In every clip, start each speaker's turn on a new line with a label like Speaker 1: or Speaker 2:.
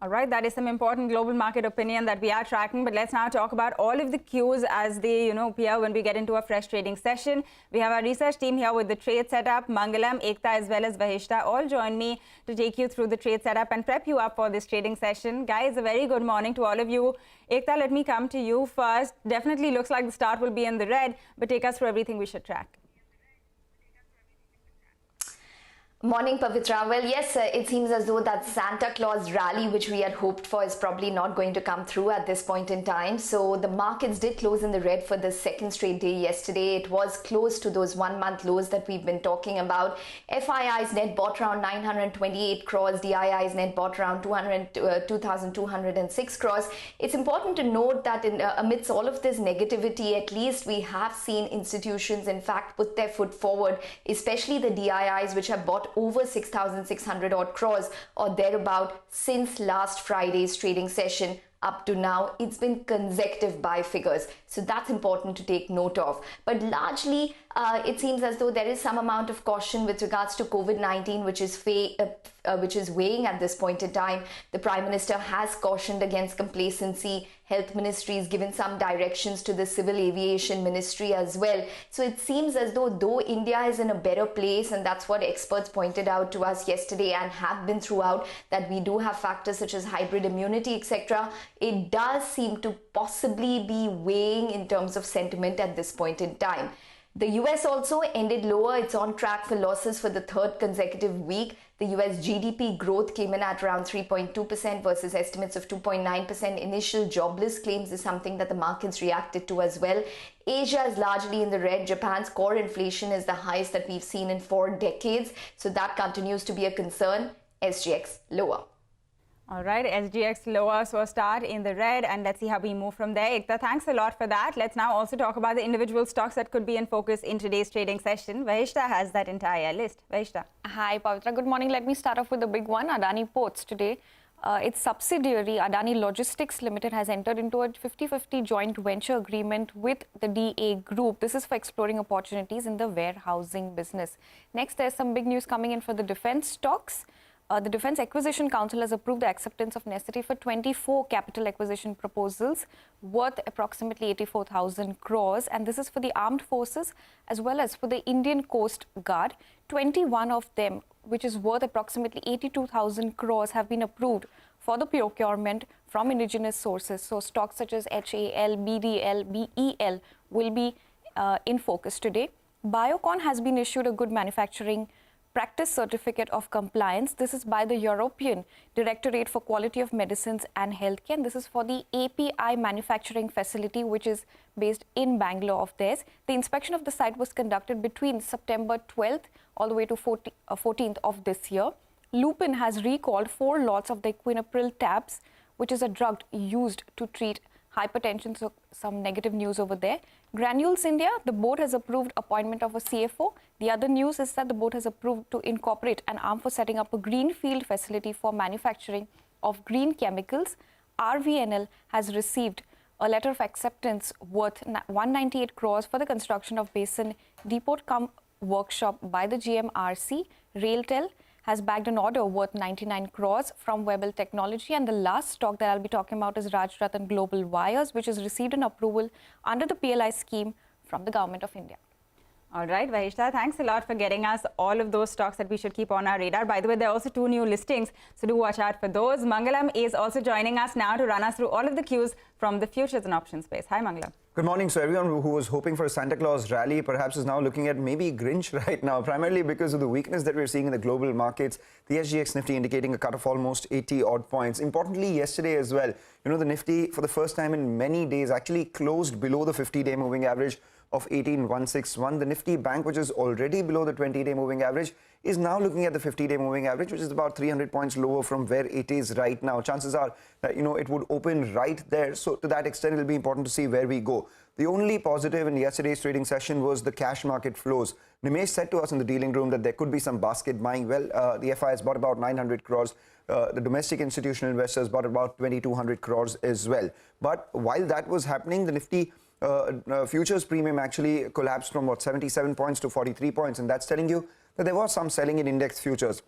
Speaker 1: All right, that is some important global market opinion that we are tracking. But let's now talk about all of the cues as they, appear when we get into a fresh trading session. We have our research team here with the trade setup. Mangalam, Ekta, as well as Vahishta all join me to take you through the trade setup and prep you up for this trading session. Guys, a very good morning to all of you. Ekta, let me come to you first. Definitely looks like the start will be in the red, but take us through everything we should track.
Speaker 2: Morning, Pavitra. Well, yes, it seems as though that Santa Claus rally, which we had hoped for, is probably not going to come through at this point in time. So the markets did close in the red for the second straight day yesterday. It was close to those 1 month lows that we've been talking about. FII's net bought around 928 crores. DII's net bought around 2,206 crores. It's important to note that amidst all of this negativity, at least we have seen institutions, in fact, put their foot forward, especially the DIIs, which have bought over 6,600 odd crores or thereabout since last Friday's trading session. Up to now, it's been consecutive buy figures. So that's important to take note of. But largely, it seems as though there is some amount of caution with regards to COVID-19, which is weighing at this point in time. The Prime Minister has cautioned against complacency. Health Ministry has given some directions to the Civil Aviation Ministry as well. So it seems as though India is in a better place, and that's what experts pointed out to us yesterday and have been throughout, that we do have factors such as hybrid immunity, etc. It does seem to possibly be weighing in terms of sentiment at this point in time. The US also ended lower. It's on track for losses for the third consecutive week. The US GDP growth came in at around 3.2% versus estimates of 2.9%. Initial jobless claims is something that the markets reacted to as well. Asia is largely in the red. Japan's core inflation is the highest that we've seen in 4 decades. So that continues to be a concern. SGX lower.
Speaker 1: All right, SGX lower, so a start in the red, and let's see how we move from there. Ekta, thanks a lot for that. Let's now also talk about the individual stocks that could be in focus in today's trading session. Vahishta has that entire list. Vahishta.
Speaker 3: Hi, Pavitra. Good morning. Let me start off with the big one, Adani Ports. Today, its subsidiary, Adani Logistics Limited, has entered into a 50-50 joint venture agreement with the DA Group. This is for exploring opportunities in the warehousing business. Next, there's some big news coming in for the defense stocks. The Defence Acquisition Council has approved the acceptance of necessity for 24 capital acquisition proposals worth approximately 84,000 crores, and this is for the armed forces as well as for the Indian Coast Guard. 21 of them, which is worth approximately 82,000 crores, have been approved for the procurement from indigenous sources. So stocks such as HAL, BDL, BEL will be in focus today. Biocon has been issued a good manufacturing practice certificate of compliance. This is by the European Directorate for Quality of Medicines and Healthcare, and this is for the API manufacturing facility, which is based in Bangalore of theirs. The inspection of the site was conducted between September 12th all the way to 14th of this year. Lupin has recalled 4 lots of the Quinapril tabs, which is a drug used to treat hypertension, so some negative news over there. Granules India, the board has approved appointment of a CFO. The other news is that the board has approved to incorporate an arm for setting up a greenfield facility for manufacturing of green chemicals. RVNL has received a letter of acceptance worth 198 crores for the construction of Basin Depot cum workshop by the GMRC. Railtel has bagged an order worth 99 crores from Webel Technology. And the last stock that I'll be talking about is Rajratan Global Wires, which has received an approval under the PLI scheme from the Government of India.
Speaker 1: All right, Vahishta, thanks a lot for getting us all of those stocks that we should keep on our radar. By the way, there are also 2 new listings, so do watch out for those. Mangalam is also joining us now to run us through all of the cues from the futures and options space. Hi, Mangalam.
Speaker 4: Good morning. So everyone who was hoping for a Santa Claus rally perhaps is now looking at maybe Grinch right now, primarily because of the weakness that we're seeing in the global markets. The SGX Nifty indicating a cut of almost 80 odd points. Importantly, yesterday as well, the Nifty for the first time in many days actually closed below the 50-day moving average of 18,161. The Nifty Bank, which is already below the 20-day moving average, is now looking at the 50-day moving average, which is about 300 points lower from where it is right now. Chances are that, it would open right there. So to that extent, it'll be important to see where we go. The only positive in yesterday's trading session was the cash market flows. Nimesh said to us in the dealing room that there could be some basket buying. Well, the FI has bought about 900 crores. The domestic institutional investors bought about 2,200 crores as well. But while that was happening, the Nifty futures premium actually collapsed from 77 points to 43 points, and that's telling you that there was some selling in index futures.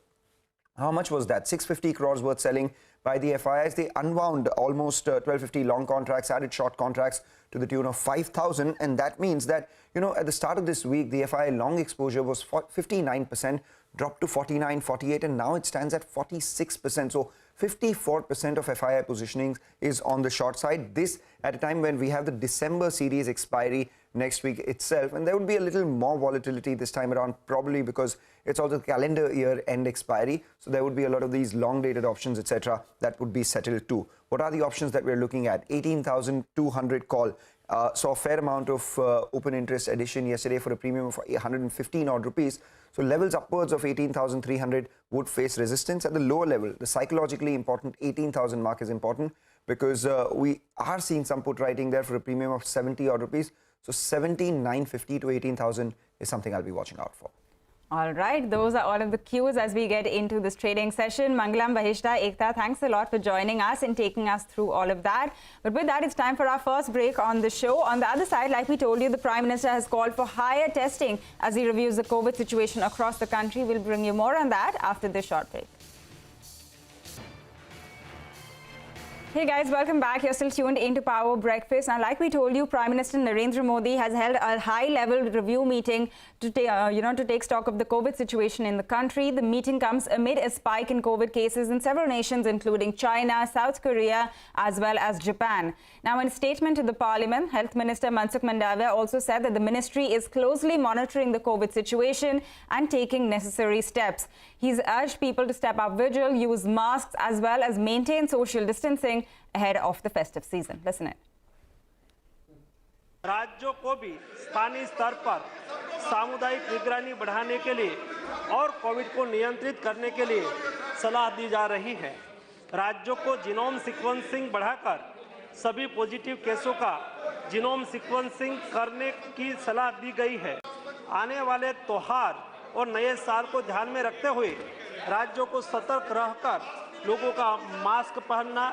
Speaker 4: How much was that? 650 crores worth selling by the FIIs. They unwound almost 1250 long contracts, added short contracts to the tune of 5,000. And that means that, you know, at the start of this week, the FII long exposure was 59%, dropped to 49, 48, and now it stands at 46%. So 54% of FII positioning is on the short side. This at a time when we have the December series expiry next week itself, and there would be a little more volatility this time around, probably because it's also calendar year end expiry. So there would be a lot of these long dated options, etc., that would be settled too. What are the options that we're looking at? 18,200 call. Saw a fair amount of open interest addition yesterday for a premium of 115 odd rupees. So levels upwards of 18,300 would face resistance. At the lower level, the psychologically important 18,000 mark is important, because we are seeing some put writing there for a premium of 70 odd rupees. So 17,950 to 18,000 is something I'll be watching out for.
Speaker 1: All right, those are all of the cues as we get into this trading session. Mangalam, Bahishta, Ekta, thanks a lot for joining us and taking us through all of that. But with that, it's time for our first break on the show. On the other side, like we told you, the Prime Minister has called for higher testing as he reviews the COVID situation across the country. We'll bring you more on that after this short break. Hey guys, welcome back. You're still tuned into Power Breakfast. Now, like we told you, Prime Minister Narendra Modi has held a high-level review meeting to take stock of the COVID situation in the country. The meeting comes amid a spike in COVID cases in several nations, including China, South Korea, as well as Japan. Now, in a statement to the Parliament, Health Minister Mansukh Mandavia also said that the ministry is closely monitoring the COVID situation and taking necessary steps. He's urged people to step up vigil, use masks, as well as maintain social distancing ahead of the festive season. Listen in.
Speaker 5: राज्यों को भी स्थानीय स्तर पर सामुदायिक निगरानी बढ़ाने के लिए और कोविड को नियंत्रित करने के लिए सलाह दी जा रही है। राज्यों को जीनोम सीक्वेंसिंग बढ़ाकर सभी पॉजिटिव केसों का जीनोम सीक्वेंसिंग करने की सलाह दी गई है। आने वाले त्योहार और नए साल को ध्यान में रखते हुए राज्यों को सतर्क रहकर लोगों का मास्क पहनना,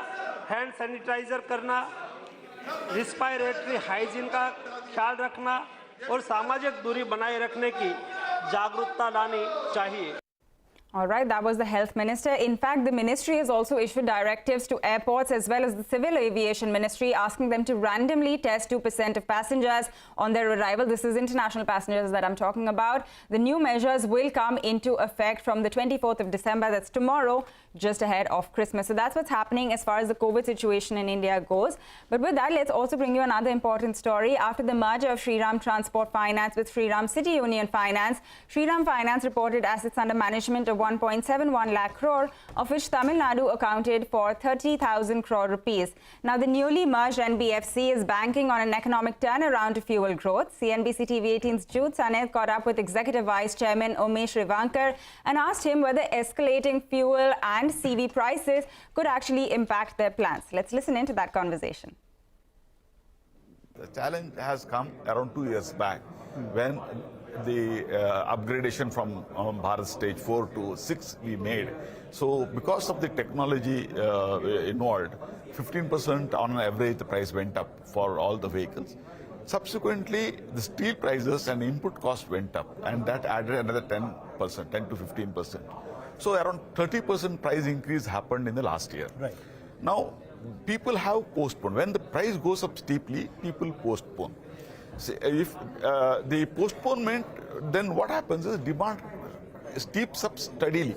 Speaker 5: हैंड सैनिटाइजर करना, रिस्पायरेटरी हाइजीन का ख्याल रखना और सामाजिक दूरी बनाए रखने की जागरूकता लानी चाहिए।
Speaker 1: All right, that was the Health Minister. In fact, the ministry has also issued directives to airports as well as the Civil Aviation Ministry, asking them to randomly test 2% of passengers on their arrival. This is international passengers that I'm talking about. The new measures will come into effect from the 24th of December, that's tomorrow, just ahead of Christmas. So that's what's happening as far as the COVID situation in India goes. But with that, let's also bring you another important story. After the merger of Shriram Transport Finance with Shriram City Union Finance, Shriram Finance reported assets under management of 1.71 lakh crore, of which Tamil Nadu accounted for 30,000 crore rupees. Now, the newly merged NBFC is banking on an economic turnaround to fuel growth. CNBC-TV18's Jude Saneth caught up with Executive Vice Chairman Umesh Revankar and asked him whether escalating fuel and CV prices could actually impact their plans. Let's listen into that conversation.
Speaker 6: The challenge has come around 2 years back when the upgradation from Bharat Stage 4 to 6 we made. So because of the technology involved, 15% on average the price went up for all the vehicles. Subsequently, the steel prices and input cost went up, and that added another 10%, 10 to 15%. So around 30% price increase happened in the last year.
Speaker 7: Right.
Speaker 6: Now, people have postponed. When the price goes up steeply, people postpone. See, if the postponement, then what happens is demand steeps up steadily.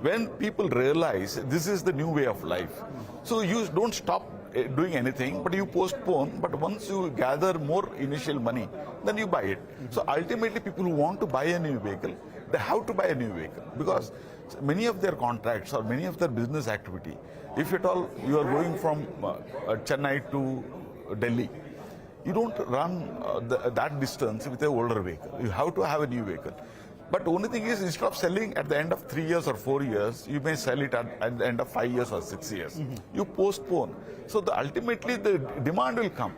Speaker 6: When people realize this is the new way of life, so you don't stop doing anything, but you postpone. But once you gather more initial money, then you buy it. So ultimately, people who want to buy a new vehicle, they have to buy a new vehicle, because many of their contracts or many of their business activity, if at all you are going from Chennai to Delhi, you don't run that distance with an older vehicle. You have to have a new vehicle. But the only thing is, instead of selling at the end of 3 years or 4 years, you may sell it at the end of 5 years or 6 years. You postpone. So ultimately the demand will come.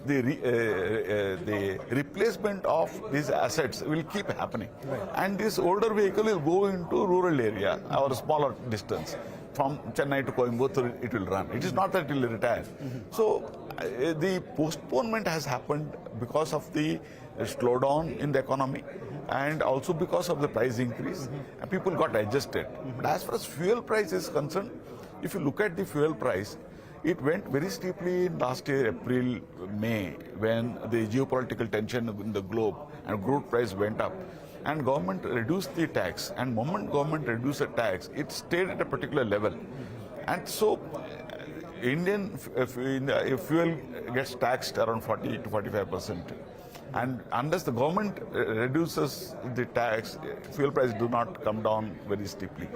Speaker 6: The replacement of these assets will keep happening. And this older vehicle will go into rural area or smaller distance. From Chennai to Coimbatore, it will run. It is not that it will retire. So the postponement has happened because of the slowdown in the economy and also because of the price increase. And people got adjusted. But as far as fuel price is concerned, If you look at the fuel price, it went very steeply last year, April, May, when the geopolitical tension in the globe and crude price went up. And government reduced the tax. And moment government reduced the tax, it stayed at a particular level. And so Indian fuel gets taxed around 40 to 45%. And unless the government reduces the tax, fuel prices do not come down very steeply.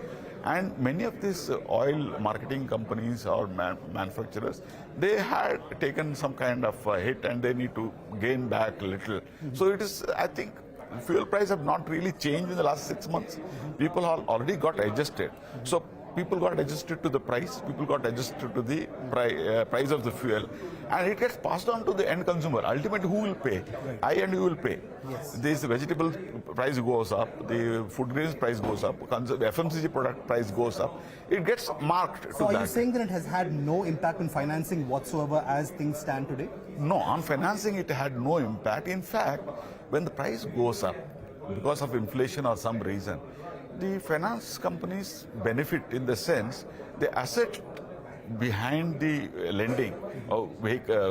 Speaker 6: And many of these oil marketing companies or manufacturers, they had taken some kind of hit and they need to gain back a little. So it is, I think, fuel price have not really changed in the last 6 months. People have already got adjusted. So people got adjusted to the price, people got adjusted to the price of the fuel, and it gets passed on to the end consumer. Ultimately, who will pay? Right. I and you will pay. Yes. This vegetable price goes up, the food grains price goes up, FMCG product price goes up. It gets marked to that.
Speaker 7: So are you saying that it has had no impact on financing whatsoever as things stand today?
Speaker 6: No, on financing it had no impact. In fact, when the price goes up because of inflation or some reason, the finance companies benefit in the sense the asset behind the lending or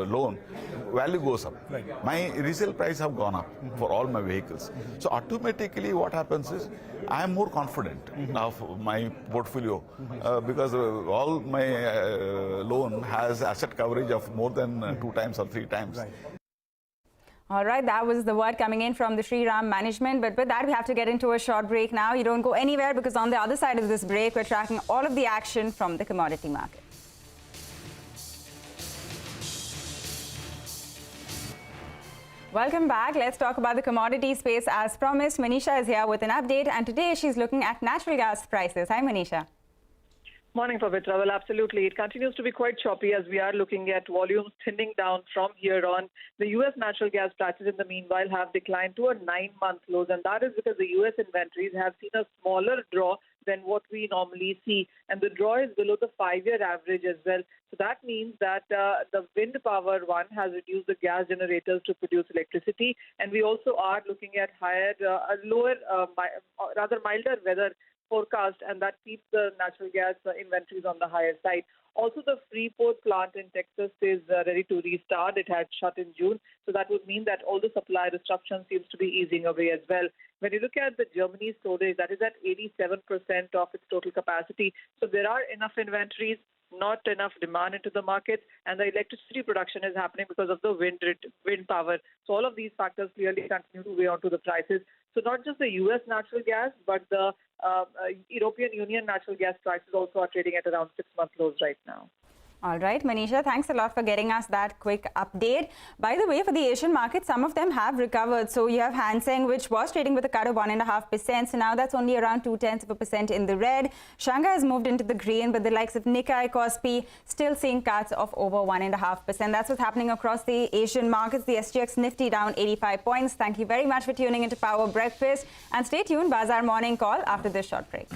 Speaker 6: loan value goes up. Right. My resale price have gone up for all my vehicles. So automatically what happens is I am more confident of my portfolio because all my loan has asset coverage of more than 2 times or 3 times.
Speaker 7: Right.
Speaker 1: All right, that was the word coming in from the Shriram management. But with that, we have to get into a short break now. You don't go anywhere because on the other side of this break, we're tracking all of the action from the commodity market. Welcome back. Let's talk about the commodity space. As promised, Manisha is here with an update. And today she's looking at natural gas prices. Hi, Manisha.
Speaker 8: Morning, Pavitra. Well, absolutely. It continues to be quite choppy as we are looking at volumes thinning down from here on. The U.S. natural gas prices, in the meanwhile, have declined to a 9-month lows, and that is because the U.S. inventories have seen a smaller draw than what we normally see, and the draw is below the 5-year average as well. So that means that the wind power one has reduced the gas generators to produce electricity, and we also are looking at rather milder weather forecast, and that keeps the natural gas inventories on the higher side. Also, the Freeport plant in Texas is ready to restart. It had shut in June, so that would mean that all the supply disruption seems to be easing away as well. When you look at the Germany storage, that is at 87% of its total capacity. So there are enough inventories, not enough demand into the market, and the electricity production is happening because of the wind power. So all of these factors clearly continue to weigh onto the prices. So not just the U.S. natural gas, but the European Union natural gas prices also are trading at around 6-month lows right now.
Speaker 1: All right, Manisha, thanks a lot for getting us that quick update. By the way, for the Asian markets, some of them have recovered. So you have Hang Seng, which was trading with a cut of 1.5%. So now that's only around 0.2% in the red. Shanghai has moved into the green, but the likes of Nikkei, Kospi still seeing cuts of over 1.5%. That's what's happening across the Asian markets. The SGX Nifty down 85 points. Thank you very much for tuning into Power Breakfast. And stay tuned, Bazaar Morning Call after this short break.